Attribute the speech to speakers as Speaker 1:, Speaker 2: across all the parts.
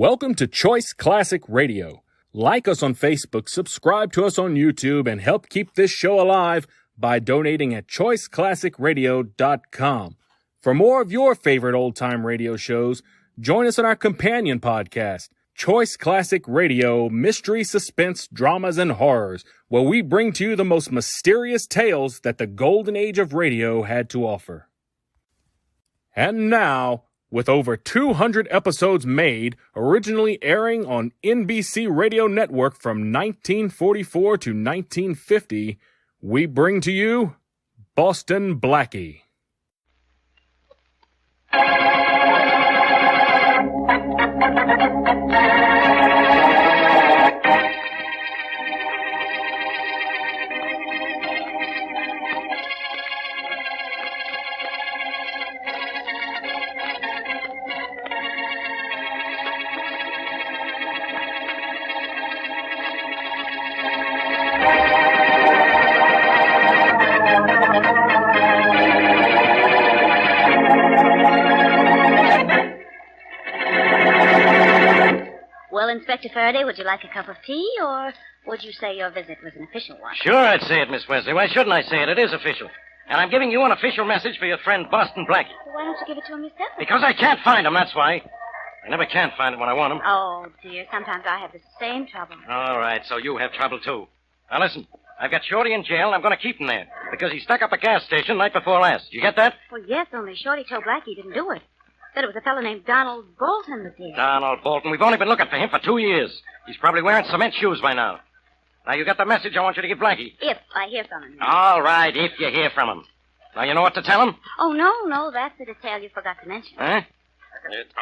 Speaker 1: Welcome to Choice Classic Radio. Like us on Facebook, subscribe to us on YouTube, and help keep this show alive by donating at choiceclassicradio.com. For more of your favorite old-time radio shows, join us on our companion podcast, Choice Classic Radio, Mystery, Suspense, Dramas, and Horrors, where we bring to you the most mysterious tales that the golden age of radio had to offer. And now, with over 200 episodes made, originally airing on NBC Radio Network from 1944 to 1950, we bring to you Boston Blackie.
Speaker 2: Inspector Faraday, would you like a cup of tea, or would you say your visit was an official one?
Speaker 3: Sure, I'd say it, Miss Wesley. Why shouldn't I say it? It is official. And I'm giving you an official message for your friend Boston Blackie.
Speaker 2: Well, why don't you give it to him yourself?
Speaker 3: Because I can't find him, that's why. I never can find him when I want him.
Speaker 2: Oh, dear, sometimes I have the same trouble.
Speaker 3: All right, so you have trouble, too. Now, listen, I've got Shorty in jail, and I'm going to keep him there, because he stuck up a gas station night before last. You get that?
Speaker 2: Well, yes, only Shorty told Blackie he didn't do it. Said it was a fellow named Donald Bolton was here.
Speaker 3: Donald Bolton. We've only been looking for him for 2 years. He's probably wearing cement shoes by now. Now, you got the message I want you to give Blackie.
Speaker 2: If I hear from him.
Speaker 3: All right, if you hear from him. Now, you know what to tell him?
Speaker 2: Oh, no, that's the detail you forgot to mention.
Speaker 3: Huh?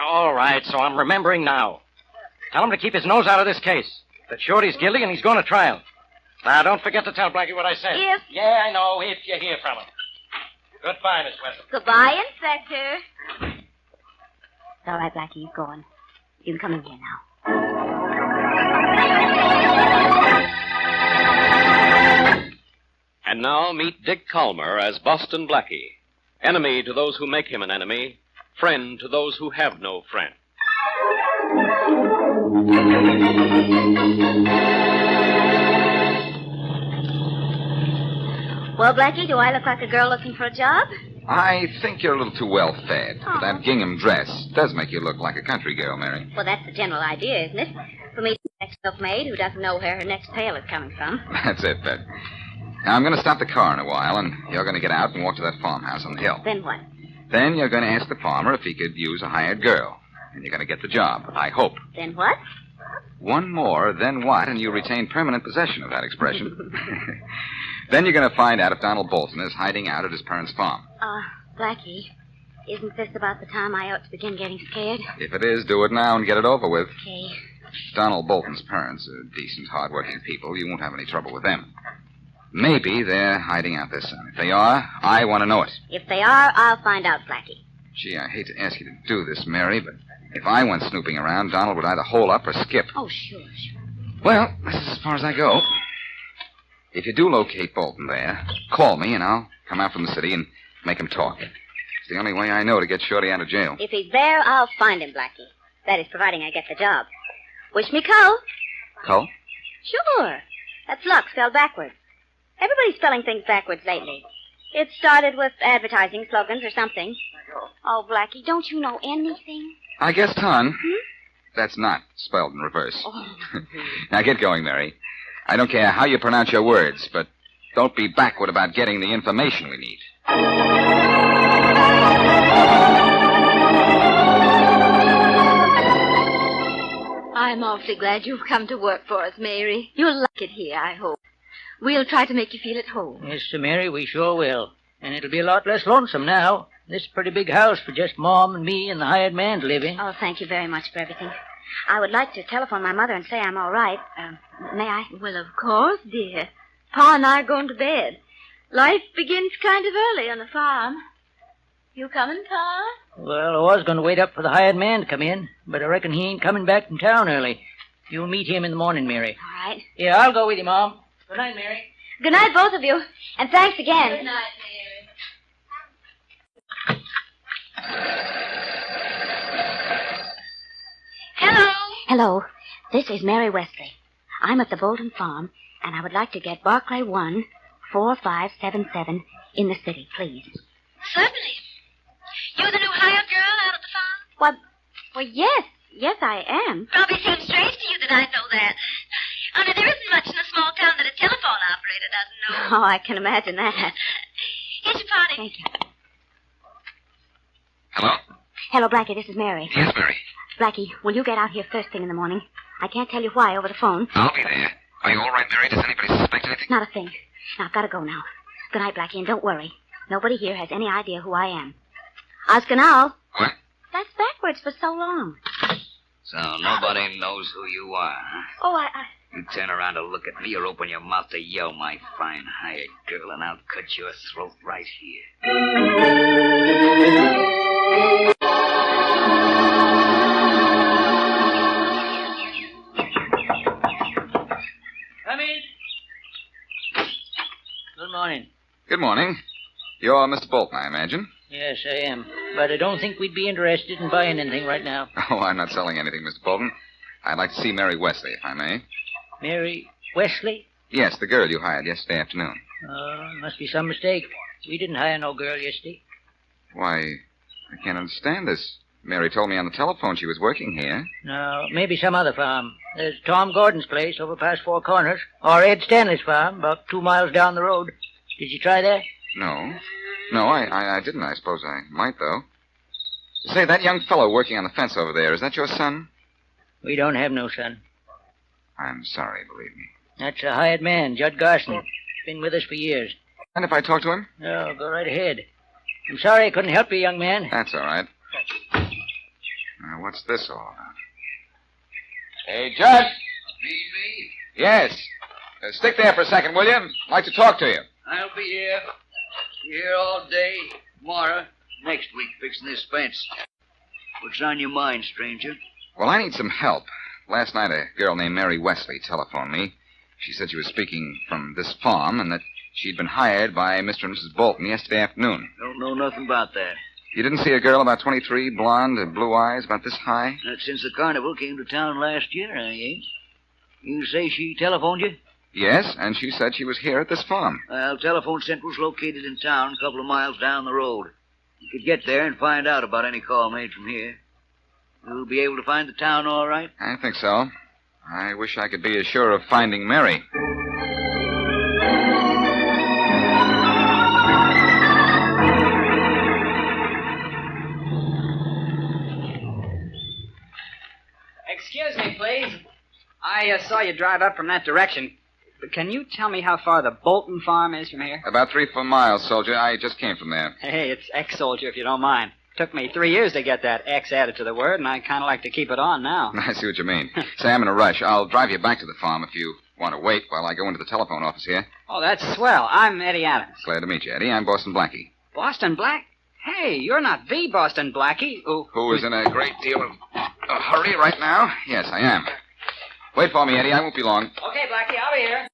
Speaker 3: All right, so I'm remembering now. Tell him to keep his nose out of this case. That Shorty's guilty and he's going to trial. Now, don't forget to tell Blackie what I said.
Speaker 2: If?
Speaker 3: Yeah, I know, if you hear from him. Goodbye, Miss Wesley.
Speaker 2: Goodbye, Inspector. It's all right, Blackie, you're going. You can come in here now.
Speaker 4: And now meet Dick Calmer as Boston Blackie. Enemy to those who make him an enemy. Friend to those who have no friend.
Speaker 2: Well, Blackie, do I look like a girl looking for a job?
Speaker 5: I think you're a little too well fed. But that gingham dress does make you look like a country girl, Mary.
Speaker 2: Well, that's the general idea, isn't it? For me to be the next milkmaid who doesn't know where her next pail is coming from.
Speaker 5: That's it, Pet. Now, I'm going to stop the car in a while, and you're going to get out and walk to that farmhouse on the hill.
Speaker 2: Then what?
Speaker 5: Then you're going to ask the farmer if he could use a hired girl. And you're going to get the job, I hope.
Speaker 2: Then what?
Speaker 5: One more, then what, and you retain permanent possession of that expression. Then you're going to find out if Donald Bolton is hiding out at his parents' farm.
Speaker 2: Blackie, isn't this about the time I ought to begin getting scared?
Speaker 5: If it is, do it now and get it over with.
Speaker 2: Okay.
Speaker 5: Donald Bolton's parents are decent, hard-working people. You won't have any trouble with them. Maybe they're hiding out this time. If they are, I want to know it.
Speaker 2: If they are, I'll find out, Blackie.
Speaker 5: Gee, I hate to ask you to do this, Mary, but if I went snooping around, Donald would either hole up or skip.
Speaker 2: Oh, sure.
Speaker 5: Well, this is as far as I go. If you do locate Bolton there, call me and I'll come out from the city and make him talk. It's the only way I know to get Shorty out of jail.
Speaker 2: If he's there, I'll find him, Blackie. That is, providing I get the job. Wish me cull.
Speaker 5: Cull?
Speaker 2: Sure. That's luck spelled backwards. Everybody's spelling things backwards lately. It started with advertising slogans or something. Oh, Blackie, don't you know anything?
Speaker 5: I guess ton. That's not spelled in reverse.
Speaker 2: Oh.
Speaker 5: Now get going, Mary. I don't care how you pronounce your words, but don't be backward about getting the information we need.
Speaker 6: I'm awfully glad you've come to work for us, Mary. You'll like it here, I hope. We'll try to make you feel at home.
Speaker 7: Yes, Sir Mary, we sure will. And it'll be a lot less lonesome now. This is a pretty big house for just Mom and me and the hired man to live in.
Speaker 2: Oh, thank you very much for everything. I would like to telephone my mother and say I'm all right. May I?
Speaker 6: Well, of course, dear. Pa and I are going to bed. Life begins kind of early on the farm. You coming, Pa?
Speaker 7: Well, I was going to wait up for the hired man to come in, but I reckon he ain't coming back from town early. You'll meet him in the morning, Mary.
Speaker 2: All right.
Speaker 7: Yeah, I'll go with you, Mom. Good night, Mary.
Speaker 2: Good night, both of you. And thanks again.
Speaker 6: Good night, Mary.
Speaker 2: Hello. Hello. This is Mary Wesley. I'm at the Bolton Farm, and I would like to get Barclay 14577 in the city, please.
Speaker 6: Certainly. You're the new hired girl out at the farm?
Speaker 2: Well, yes. Yes, I am.
Speaker 6: Probably seems strange to you that I know that. Only there isn't much in a small town that a telephone operator doesn't know.
Speaker 2: Oh, I can imagine that.
Speaker 6: Here's your party.
Speaker 2: Thank you.
Speaker 5: Hello?
Speaker 2: Hello, Blackie. This is Mary.
Speaker 5: Yes, Mary.
Speaker 2: Blackie, will you get out here first thing in the morning? I can't tell you why over the phone.
Speaker 5: I'll be there. Are you all right, Mary? Does anybody suspect anything?
Speaker 2: Not a thing. Now, I've got to go now. Good night, Blackie, and don't worry. Nobody here has any idea who I am. Oskanal.
Speaker 5: What?
Speaker 2: That's backwards for so long.
Speaker 8: So nobody knows who you are, huh?
Speaker 2: Oh,
Speaker 8: You turn around to look at me or open your mouth to yell, my fine hired girl, and I'll cut your throat right here.
Speaker 7: Come in. Good morning.
Speaker 5: Good morning. You're Mr. Bolton, I imagine.
Speaker 7: Yes, I am. But I don't think we'd be interested in buying anything right now.
Speaker 5: Oh, I'm not selling anything, Mr. Bolton. I'd like to see Mary Wesley, if I may.
Speaker 7: Mary Wesley?
Speaker 5: Yes, the girl you hired yesterday afternoon.
Speaker 7: Must be some mistake. We didn't hire no girl yesterday.
Speaker 5: Why, I can't understand this. Mary told me on the telephone she was working here.
Speaker 7: No, maybe some other farm. There's Tom Gordon's place over past Four Corners. Or Ed Stanley's farm, about 2 miles down the road. Did you try that?
Speaker 5: No. No, I didn't. I suppose I might, though. Say, that young fellow working on the fence over there, is that your son?
Speaker 7: We don't have no son.
Speaker 5: I'm sorry, believe me.
Speaker 7: That's a hired man, Judd Garson. Been with us for years.
Speaker 5: And if I talk to him?
Speaker 7: No, go right ahead. I'm sorry I couldn't help you, young man.
Speaker 5: That's all right. Now, what's this all about? Hey, Judd!
Speaker 8: Me?
Speaker 5: Yes. Stick there for a second, will you? I'd like to talk to you.
Speaker 8: I'll be here. Here all day, tomorrow, next week, fixing this fence. What's on your mind, stranger?
Speaker 5: Well, I need some help. Last night, a girl named Mary Wesley telephoned me. She said she was speaking from this farm and that she'd been hired by Mr. and Mrs. Bolton yesterday afternoon.
Speaker 8: Don't know nothing about that.
Speaker 5: You didn't see a girl about 23, blonde, blue eyes, about this high?
Speaker 8: Not since the carnival came to town last year, I ain't. You say she telephoned you?
Speaker 5: Yes, and she said she was here at this farm.
Speaker 8: Well, telephone central's located in town, a couple of miles down the road. You could get there and find out about any call made from here. You'll be able to find the town all right?
Speaker 5: I think so. I wish I could be as sure of finding Mary.
Speaker 9: Excuse me, please. I saw you drive up from that direction. But can you tell me how far the Bolton farm is from here?
Speaker 5: About 3-4 miles, soldier. I just came from there.
Speaker 9: Hey, it's ex-soldier, if you don't mind. Took me 3 years to get that X added to the word, and I kind of like to keep it on now.
Speaker 5: I see what you mean. Say, I'm in a rush. I'll drive you back to the farm if you want to wait while I go into the telephone office here.
Speaker 9: Oh, that's swell. I'm Eddie Adams.
Speaker 5: Glad to meet you, Eddie. I'm Boston Blackie.
Speaker 9: Boston Black? Hey, you're not the Boston Blackie.
Speaker 5: Who is in a great deal of a hurry right now? Yes, I am. Wait for me, Eddie. I won't be long.
Speaker 9: Okay, Blackie, I'll be here.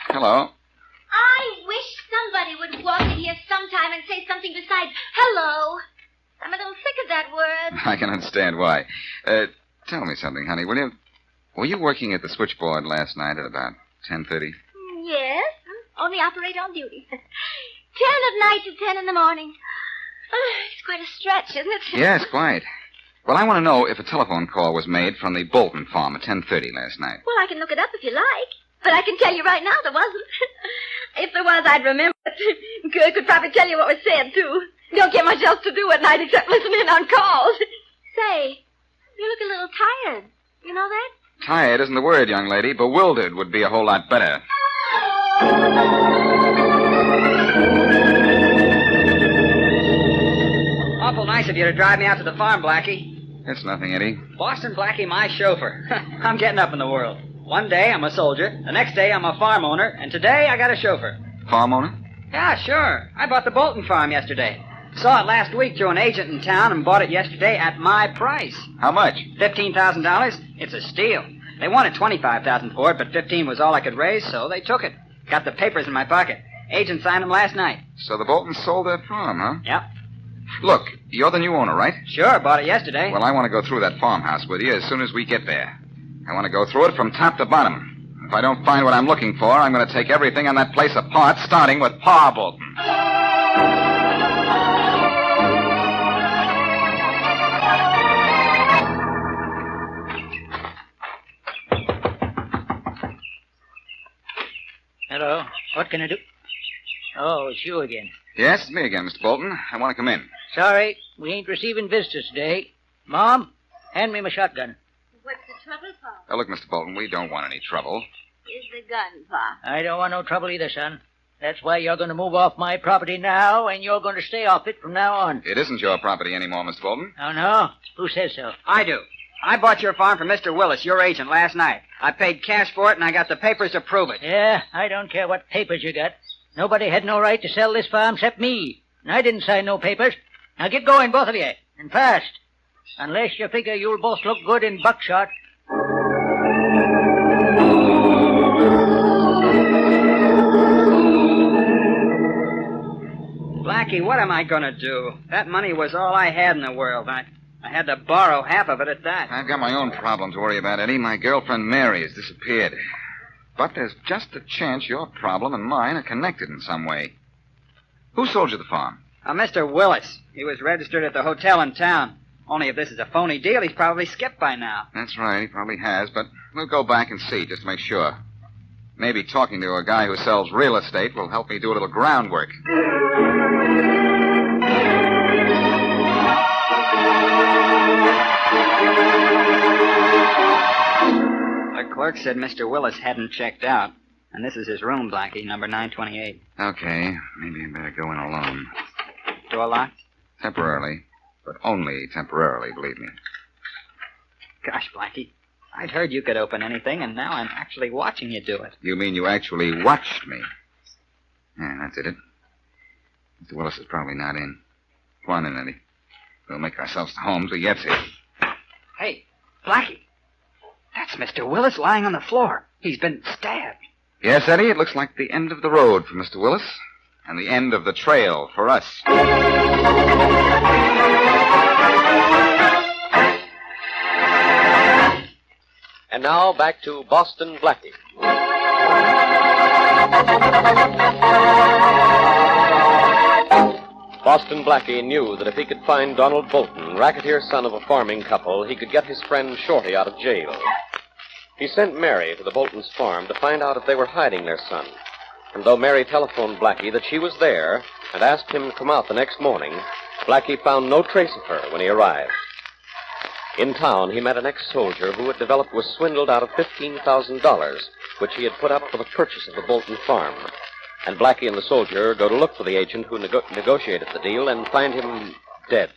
Speaker 5: Hello.
Speaker 6: I wish somebody would walk in here sometime and say something besides hello. I'm a little sick of that word.
Speaker 5: I can understand why. Tell me something, honey, will you? Were you working at the switchboard last night at about 10:30?
Speaker 6: Yes, only operate on duty. 10 at night to 10 in the morning. It's quite a stretch, isn't it?
Speaker 5: Yes, quite. Well, I want to know if a telephone call was made from the Bolton farm at 10:30 last night.
Speaker 6: Well, I can look it up if you like. But I can tell you right now there wasn't. If there was, I'd remember it. I could probably tell you what was said, too. Don't get much else to do at night except listen in on calls. Say, you look a little tired. You know that?
Speaker 5: Tired isn't the word, young lady. Bewildered would be a whole lot better.
Speaker 9: Awful nice of you to drive me out to the farm, Blackie.
Speaker 5: It's nothing, Eddie.
Speaker 9: Boston Blackie, my chauffeur. I'm getting up in the world. One day I'm a soldier, the next day I'm a farm owner, and today I got a chauffeur.
Speaker 5: Farm owner?
Speaker 9: Yeah, sure. I bought the Bolton farm yesterday. Saw it last week through an agent in town and bought it yesterday at my price.
Speaker 5: How much?
Speaker 9: $15,000. It's a steal. They wanted $25,000 for it, but $15,000 was all I could raise, so they took it. Got the papers in my pocket. Agent signed them last night.
Speaker 5: So the Boltons sold that farm, huh?
Speaker 9: Yep.
Speaker 5: Look, you're the new owner, right?
Speaker 9: Sure, bought it yesterday.
Speaker 5: Well, I want to go through that farmhouse with you as soon as we get there. I want to go through it from top to bottom. If I don't find what I'm looking for, I'm going to take everything on that place apart, starting with Pa Bolton.
Speaker 7: Hello. What can I do? Oh, it's you again.
Speaker 5: Yes, it's me again, Mr. Bolton. I want to come in.
Speaker 7: Sorry, we ain't receiving visitors today. Mom, hand me my shotgun.
Speaker 2: What's the trouble, Pa?
Speaker 5: Oh, look, Mr. Bolton, we don't want any trouble.
Speaker 2: Here's the gun, Pa.
Speaker 7: I don't want no trouble either, son. That's why you're going to move off my property now, and you're going to stay off it from now on.
Speaker 5: It isn't your property anymore, Mr. Bolton.
Speaker 7: Oh, no? Who says so?
Speaker 9: I do. I bought your farm from Mr. Willis, your agent, last night. I paid cash for it, and I got the papers to prove it.
Speaker 7: Yeah, I don't care what papers you got. Nobody had no right to sell this farm except me. And I didn't sign no papers. Now get going, both of you, and fast. Unless you figure you'll both look good in buckshot.
Speaker 9: Blackie, what am I going to do? That money was all I had in the world. I had to borrow half of it at that.
Speaker 5: I've got my own problem to worry about, Eddie. My girlfriend Mary has disappeared. But there's just a chance your problem and mine are connected in some way. Who sold you the farm?
Speaker 9: Mr. Willis. He was registered at the hotel in town. Only if this is a phony deal, he's probably skipped by now.
Speaker 5: That's right, he probably has, but we'll go back and see just to make sure. Maybe talking to a guy who sells real estate will help me do a little groundwork.
Speaker 9: The clerk said Mr. Willis hadn't checked out. And this is his room, Blackie, number 928.
Speaker 5: Okay, maybe I better go in alone.
Speaker 9: Door locked?
Speaker 5: Temporarily, but only temporarily, believe me.
Speaker 9: Gosh, Blackie, I'd heard you could open anything, and now I'm actually watching you do it.
Speaker 5: You mean you actually watched me? Yeah, that's it. Mr. Willis is probably not in. Come on in, Eddie. We'll make ourselves to home till he gets here.
Speaker 9: Hey, Blackie, that's Mr. Willis lying on the floor. He's been stabbed.
Speaker 5: Yes, Eddie, it looks like the end of the road for Mr. Willis, and the end of the trail for us.
Speaker 4: And now back to Boston Blackie. Boston Blackie knew that if he could find Donald Bolton, racketeer son of a farming couple, he could get his friend Shorty out of jail. He sent Mary to the Bolton's farm to find out if they were hiding their son. And though Mary telephoned Blackie that she was there and asked him to come out the next morning, Blackie found no trace of her when he arrived. In town, he met an ex-soldier who, it developed, was swindled out of $15,000, which he had put up for the purchase of the Bolton farm. And Blackie and the soldier go to look for the agent who negotiated the deal and find him dead.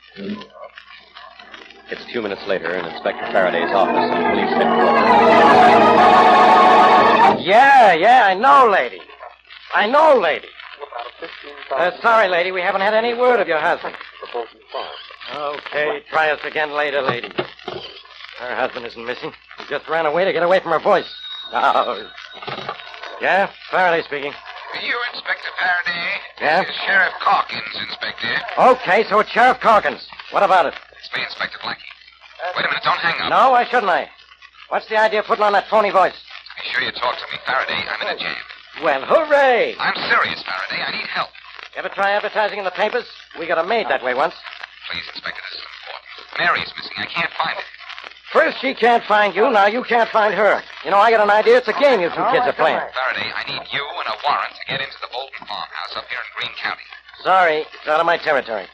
Speaker 4: It's a few minutes later in Inspector Faraday's office in police headquarters.
Speaker 3: Yeah, I know, lady. Sorry, lady, we haven't had any word of your husband.
Speaker 4: The Bolton farm.
Speaker 3: Okay, try us again later, lady. Her husband isn't missing. He just ran away to get away from her voice. Oh. Yeah, Faraday speaking.
Speaker 5: You, Inspector Faraday?
Speaker 3: Yeah?
Speaker 5: This is Sheriff Calkins, Inspector.
Speaker 3: Okay, so it's Sheriff Calkins. What about it?
Speaker 5: It's me, Inspector Blackie. Wait a minute, don't hang up.
Speaker 3: No, why shouldn't I? What's the idea of putting on that phony voice?
Speaker 5: Be sure you talk to me, Faraday. I'm in a jam.
Speaker 3: Well, hooray!
Speaker 5: I'm serious, Faraday. I need help.
Speaker 3: Ever try advertising in the papers? We got a maid that way once.
Speaker 5: Please, Inspector, this is important. Mary's missing. I can't find her.
Speaker 3: First she can't find you, now you can't find her. You know, I got an idea. It's a game you two kids are playing.
Speaker 5: Faraday, I need you and a warrant to get into the Bolton farmhouse up here in Greene County.
Speaker 3: Sorry, it's out of my territory.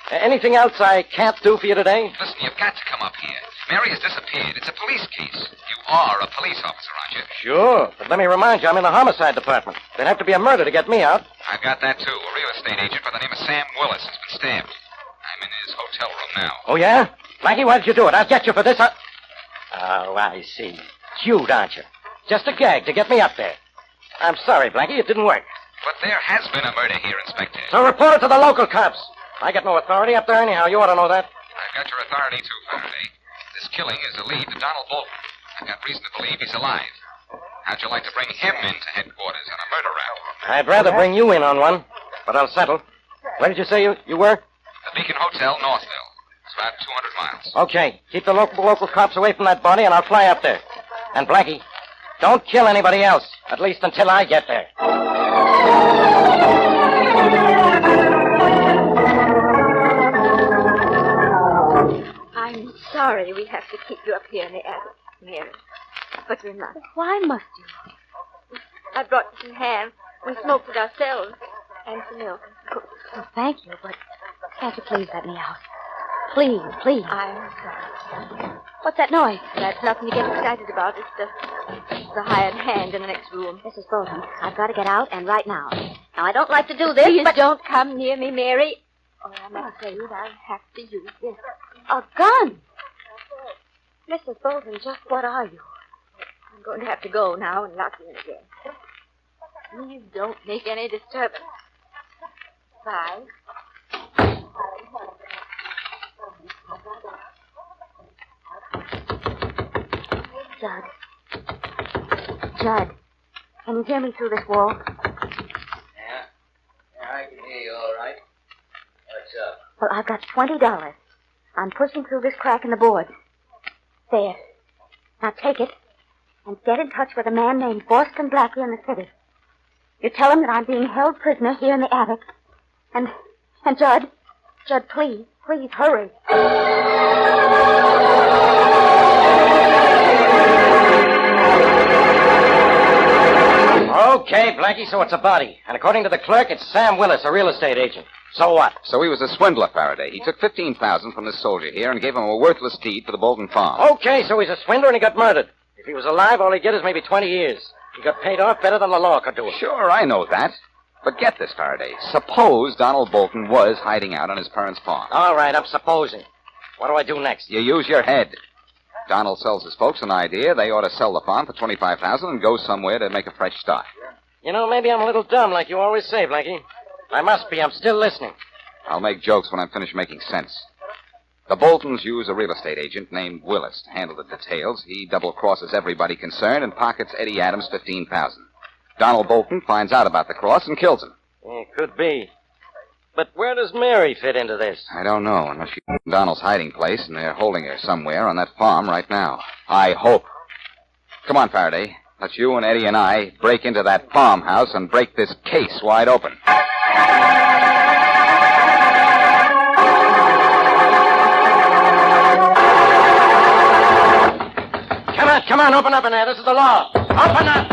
Speaker 3: Anything else I can't do for you today?
Speaker 5: Listen, you've got to come up here. Mary has disappeared. It's a police case. You are a police officer, aren't you?
Speaker 3: Sure, but let me remind you, I'm in the homicide department. There'd have to be a murder to get me out.
Speaker 5: I've got that, too. A real estate agent by the name of Sam Willis has been stabbed. I'm in his hotel room now.
Speaker 3: Oh, yeah? Blackie, why did you do it? I'll get you for this. Oh, I see. Cute, aren't you? Just a gag to get me up there. I'm sorry, Blackie, it didn't work.
Speaker 5: But there has been a murder here, Inspector.
Speaker 3: So report it to the local cops. I got no authority up there anyhow. You ought to know that.
Speaker 5: I've got your authority, too, Faraday. This killing is a lead to Donald Bolton. I've got reason to believe he's alive. How'd you like to bring him into headquarters on a murder rap?
Speaker 3: I'd rather bring you in on one, but I'll settle. Where did you say you were?
Speaker 5: The Beacon Hotel. Motel, Northville. It's about 200 miles.
Speaker 3: Okay. Keep the local cops away from that body, and I'll fly up there. And, Blackie, don't kill anybody else, at least until I get there.
Speaker 6: I'm sorry we have to keep you up here in the attic, Mary. But we must.
Speaker 2: Why must you?
Speaker 6: I brought you some ham. We smoked it ourselves. And some milk.
Speaker 2: Oh, thank you, but can't you please let me out? Please, please.
Speaker 6: I'm sorry.
Speaker 2: What's that noise?
Speaker 6: That's nothing to get excited about. It's the hired hand in the next room.
Speaker 2: Mrs. Bolton, I've got to get out, and right now. Now, I don't like to do this,
Speaker 6: Please
Speaker 2: but...
Speaker 6: don't come near me, Mary. Or I'm afraid I'll have to use this.
Speaker 2: A gun? Mrs. Bolton, just what are you?
Speaker 6: I'm going to have to go now and lock you in again. Please don't make any disturbance. Bye.
Speaker 2: Judd, can you hear me through this wall?
Speaker 8: Yeah, I can hear you all right. What's up?
Speaker 2: Well, I've got $20. I'm pushing through this crack in the board. There. Now take it and get in touch with a man named Boston Blackie in the city. You tell him that I'm being held prisoner here in the attic. And Judd, please, hurry.
Speaker 3: Okay, Blackie, so it's a body. And according to the clerk, it's Sam Willis, a real estate agent. So what?
Speaker 5: So he was a swindler, Faraday. He took $15,000 from this soldier here and gave him a worthless deed for the Bolton farm.
Speaker 3: Okay, so he's a swindler and he got murdered. If he was alive, all he'd get is maybe 20 years. He got paid off better than the law could do it.
Speaker 5: Sure, I know that. But get this, Faraday. Suppose Donald Bolton was hiding out on his parents' farm.
Speaker 3: All right, I'm supposing. What do I do next?
Speaker 5: You use your head. Donald sells his folks an idea. They ought to sell the farm for $25,000 and go somewhere to make a fresh start.
Speaker 3: You know, maybe I'm a little dumb, like you always say, Blackie. I must be. I'm still listening.
Speaker 5: I'll make jokes when I'm finished making sense. The Boltons use a real estate agent named Willis to handle the details. He double-crosses everybody concerned and pockets Eddie Adams $15,000. Donald Bolton finds out about the cross and kills him.
Speaker 3: It could be. But where does Mary fit into this?
Speaker 5: I don't know, unless she's in Donald's hiding place, and they're holding her somewhere on that farm right now. I hope. Come on, Faraday. Let's you and Eddie and I break into that farmhouse and break this case wide open.
Speaker 3: Come on, open up in there. This is the law. Open up!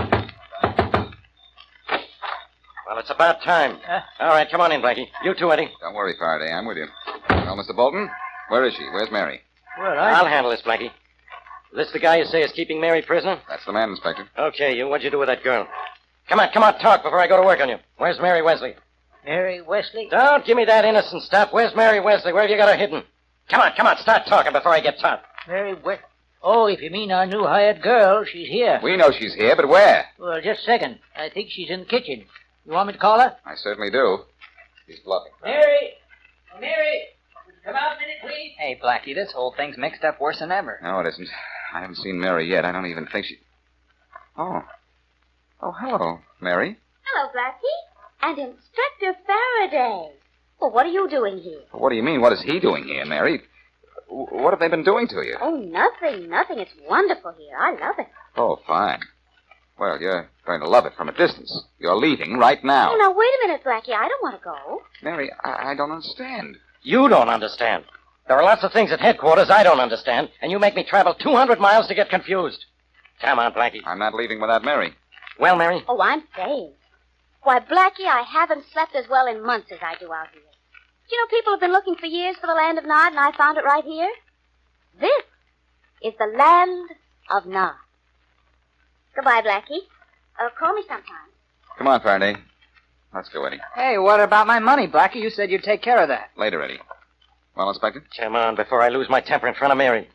Speaker 3: Well, it's about time. All right, come on in, Blackie. You too, Eddie.
Speaker 5: Don't worry, Faraday. I'm with you. Well, Mr. Bolton, where is she? Where's Mary?
Speaker 7: Well,
Speaker 3: I'll handle this, Blackie. Is this the guy you say is keeping Mary prisoner?
Speaker 5: That's the man, Inspector.
Speaker 3: Okay, you. What'd you do with that girl? Come on, talk before I go to work on you. Where's Mary Wesley?
Speaker 7: Mary Wesley?
Speaker 3: Don't give me that innocent stuff. Where's Mary Wesley? Where have you got her hidden? Come on, start talking before I get taught.
Speaker 7: Mary Wesley? Oh, if you mean our new hired girl, she's here.
Speaker 5: We know she's here, but where?
Speaker 7: Well, just a second. I think she's in the kitchen. You want me to call her?
Speaker 5: I certainly do. She's bluffing.
Speaker 7: Mary! Oh, Mary! Come out a minute, please.
Speaker 9: Hey, Blackie, this whole thing's mixed up worse than ever.
Speaker 5: No, it isn't. I haven't seen Mary yet. I don't even think she... Oh, hello, Mary.
Speaker 2: Hello, Blackie. And Inspector Faraday. Well, what are you doing here?
Speaker 5: What do you mean? What is he doing here, Mary? What have they been doing to you?
Speaker 2: Oh, nothing. It's wonderful here. I love it.
Speaker 5: Oh, fine. Well, you're going to love it from a distance. You're leaving right now.
Speaker 2: Oh, now, wait a minute, Blackie. I don't want to go.
Speaker 5: Mary, I don't understand.
Speaker 3: You don't understand. There are lots of things at headquarters I don't understand, and you make me travel 200 miles to get confused. Come on, Blackie.
Speaker 5: I'm not leaving without Mary.
Speaker 3: Well, Mary?
Speaker 2: Oh, I'm staying. Why, Blackie, I haven't slept as well in months as I do out here. Do you know people have been looking for years for the land of Nod, and I found it right here? This is the land of Nod. Goodbye, Blackie. Call me sometime.
Speaker 5: Come on, Faraday. Let's go, Eddie.
Speaker 9: Hey, what about my money, Blackie? You said you'd take care of that.
Speaker 5: Later, Eddie. Well, Inspector?
Speaker 3: Come on, before I lose my temper in front of Mary.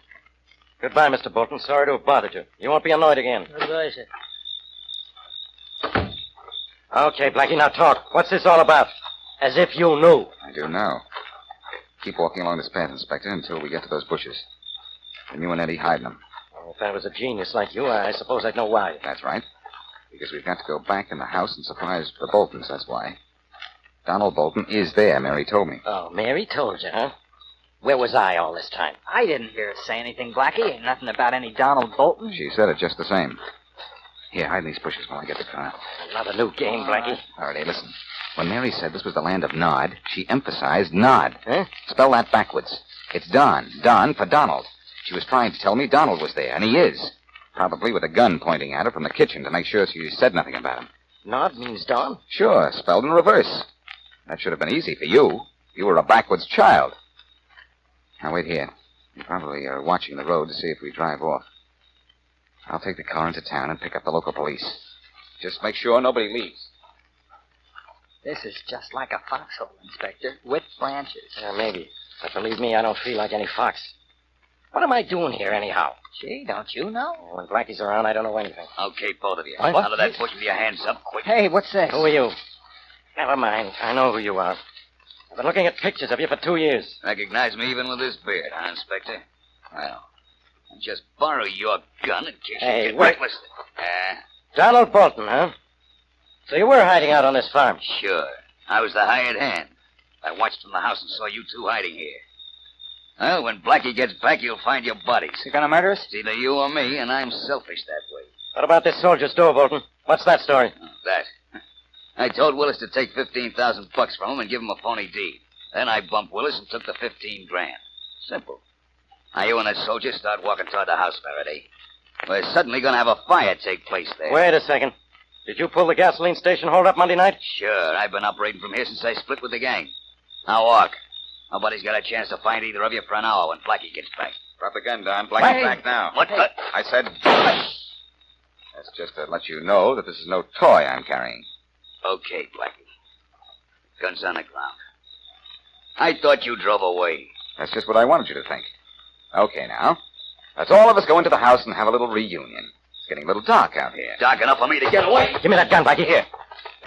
Speaker 3: Goodbye, Mr. Bolton. Sorry to have bothered you. You won't be annoyed again.
Speaker 7: Goodbye, sir.
Speaker 3: Okay, Blackie, now talk. What's this all about? As if you knew.
Speaker 5: I do now. Keep walking along this path, Inspector, until we get to those bushes. And you and Eddie hide them.
Speaker 3: Well, if I was a genius like you, I suppose I'd know why.
Speaker 5: That's right. Because we've got to go back in the house and surprise the Boltons, that's why. Donald Bolton is there, Mary told me.
Speaker 3: Oh, Mary told you, huh? Where was I all this time?
Speaker 9: I didn't hear her say anything, Blackie. Ain't nothing about any Donald Bolton.
Speaker 5: She said it just the same. Here, hide in these bushes while I get the car.
Speaker 3: Another new game, Blackie.
Speaker 5: Faraday, listen. When Mary said this was the land of Nod, she emphasized Nod.
Speaker 3: Huh?
Speaker 5: Spell that backwards. It's Don. Don for Donald. She was trying to tell me Donald was there, and he is. Probably with a gun pointing at her from the kitchen to make sure she said nothing about him.
Speaker 3: Nod means Don?
Speaker 5: Sure, spelled in reverse. That should have been easy for you. You were a backwards child. Now, wait here. You probably are watching the road to see if we drive off. I'll take the car into town and pick up the local police. Just make sure nobody leaves.
Speaker 9: This is just like a foxhole, Inspector, with branches.
Speaker 3: Yeah, maybe. But believe me, I don't feel like any fox. What am I doing here, anyhow?
Speaker 9: Gee, don't you know?
Speaker 3: When Blackie's around, I don't know anything.
Speaker 8: Okay, both of you.
Speaker 3: What?
Speaker 8: Out of that bush with your hands up, quick.
Speaker 9: Hey, what's this?
Speaker 3: Who are you? Never mind. I know who you are. I've been looking at pictures of you for 2 years.
Speaker 8: Recognize me even with this beard, huh, Inspector? Well, I'll just borrow your gun in case
Speaker 3: Hey,
Speaker 8: you get
Speaker 3: wait.
Speaker 8: reckless.
Speaker 3: Donald Bolton, huh? So you were hiding out on this farm?
Speaker 8: Sure. I was the hired hand. I watched from the house and saw you two hiding here. Well, when Blackie gets back, you'll find your bodies.
Speaker 9: You gonna murder us?
Speaker 8: It's either you or me, and I'm selfish that way.
Speaker 3: What about this soldier's door, Bolton? What's that story?
Speaker 8: Oh, that. I told Willis to take $15,000 from him and give him a phony deed. Then I bumped Willis and took the 15 grand. Simple. Now you and that soldier start walking toward the house, Faraday. We're suddenly going to have a fire take place there.
Speaker 3: Wait a second. Did you pull the gasoline station hold up Monday night?
Speaker 8: Sure. I've been operating from here since I split with the gang. Now walk. Nobody's got a chance to find either of you for an hour when Blackie gets back.
Speaker 5: Drop the gun, Don. Blackie's
Speaker 8: Hey.
Speaker 5: back now.
Speaker 8: What?
Speaker 5: I said... That's just to let you know that this is no toy I'm carrying.
Speaker 8: Okay, Blackie. Gun's on the ground. I thought you drove away.
Speaker 5: That's just what I wanted you to think. Okay, now. Let's all of us go into the house and have a little reunion. It's getting a little dark out here.
Speaker 8: Dark enough for me to get away.
Speaker 3: Give me that gun, Blackie. Here.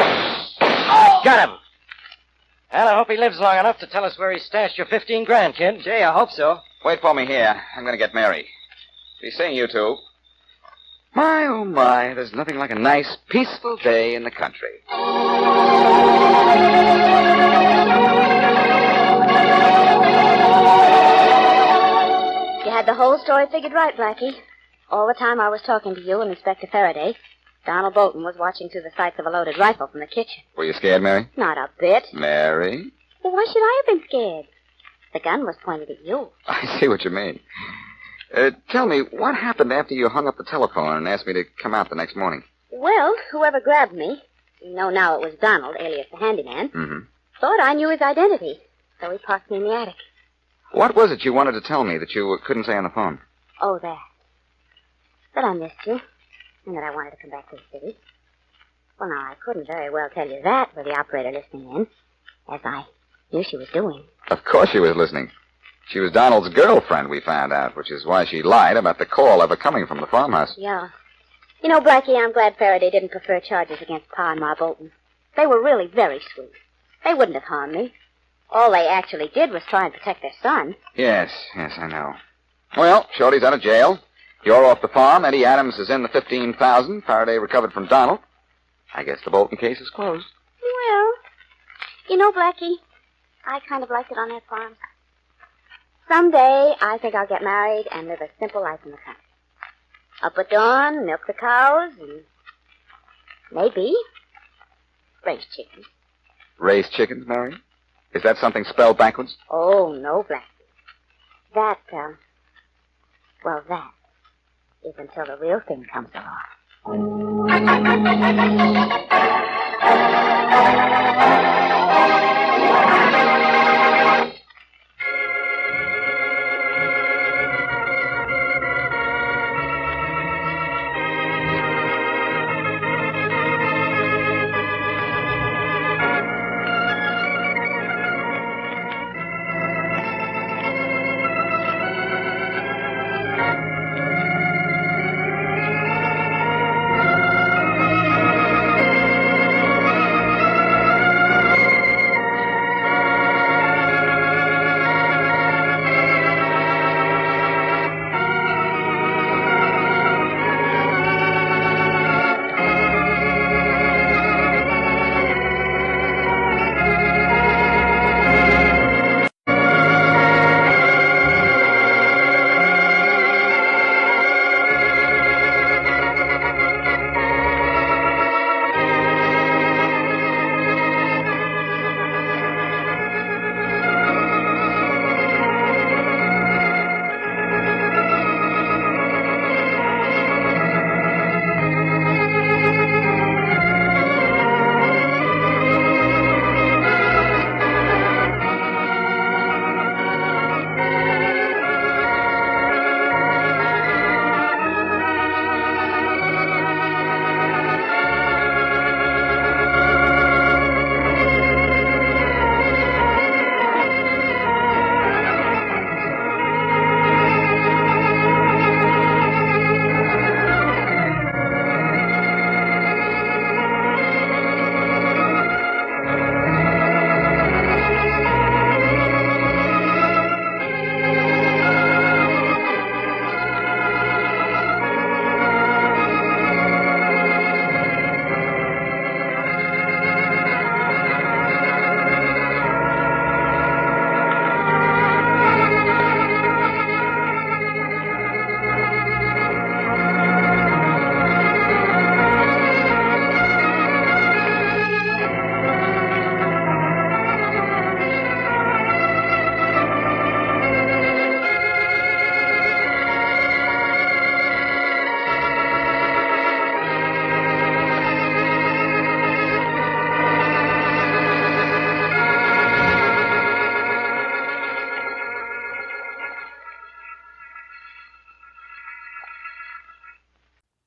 Speaker 3: Oh! Got him. And I hope he lives long enough to tell us where he stashed your 15 grand, kid.
Speaker 9: Gee, I hope so.
Speaker 5: Wait for me here. I'm going to get Mary. Be seeing you two. My, oh my, there's nothing like a nice, peaceful day in the country.
Speaker 2: You had the whole story figured right, Blackie. All the time I was talking to you and Inspector Faraday, Donald Bolton was watching through the sights of a loaded rifle from the kitchen.
Speaker 5: Were you scared, Mary?
Speaker 2: Not a bit.
Speaker 5: Mary?
Speaker 2: Well, why should I have been scared? The gun was pointed at you.
Speaker 5: I see what you mean. Tell me, what happened after you hung up the telephone and asked me to come out the next morning?
Speaker 2: Well, whoever grabbed me, you know now it was Donald, alias the handyman, thought I knew his identity, so he parked me in the attic.
Speaker 5: What was it you wanted to tell me that you couldn't say on the phone?
Speaker 2: Oh, that. That I missed you, and that I wanted to come back to the city. Well, now, I couldn't very well tell you that with the operator listening in, as I knew she was doing.
Speaker 5: Of course she was listening. She was Donald's girlfriend, we found out, which is why she lied about the call ever coming from the farmhouse.
Speaker 2: Yeah. You know, Blackie, I'm glad Faraday didn't prefer charges against Pa and Ma Bolton. They were really very sweet. They wouldn't have harmed me. All they actually did was try and protect their son.
Speaker 5: Yes, I know. Well, Shorty's out of jail. You're off the farm. Eddie Adams is in the 15,000 Faraday recovered from Donald. I guess the Bolton case is closed.
Speaker 2: Well, you know, Blackie, I kind of liked it on that farm. Someday, I think I'll get married and live a simple life in the country. Up at dawn, milk the cows, and maybe raise chickens.
Speaker 5: Raise chickens, Mary? Is that something spelled backwards?
Speaker 2: Oh, no, Blackie. That is until the real thing comes along.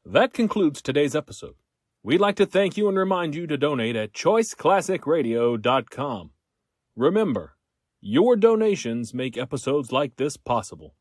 Speaker 1: That concludes today's episode. We'd like to thank you and remind you to donate at choiceclassicradio.com. Remember, your donations make episodes like this possible.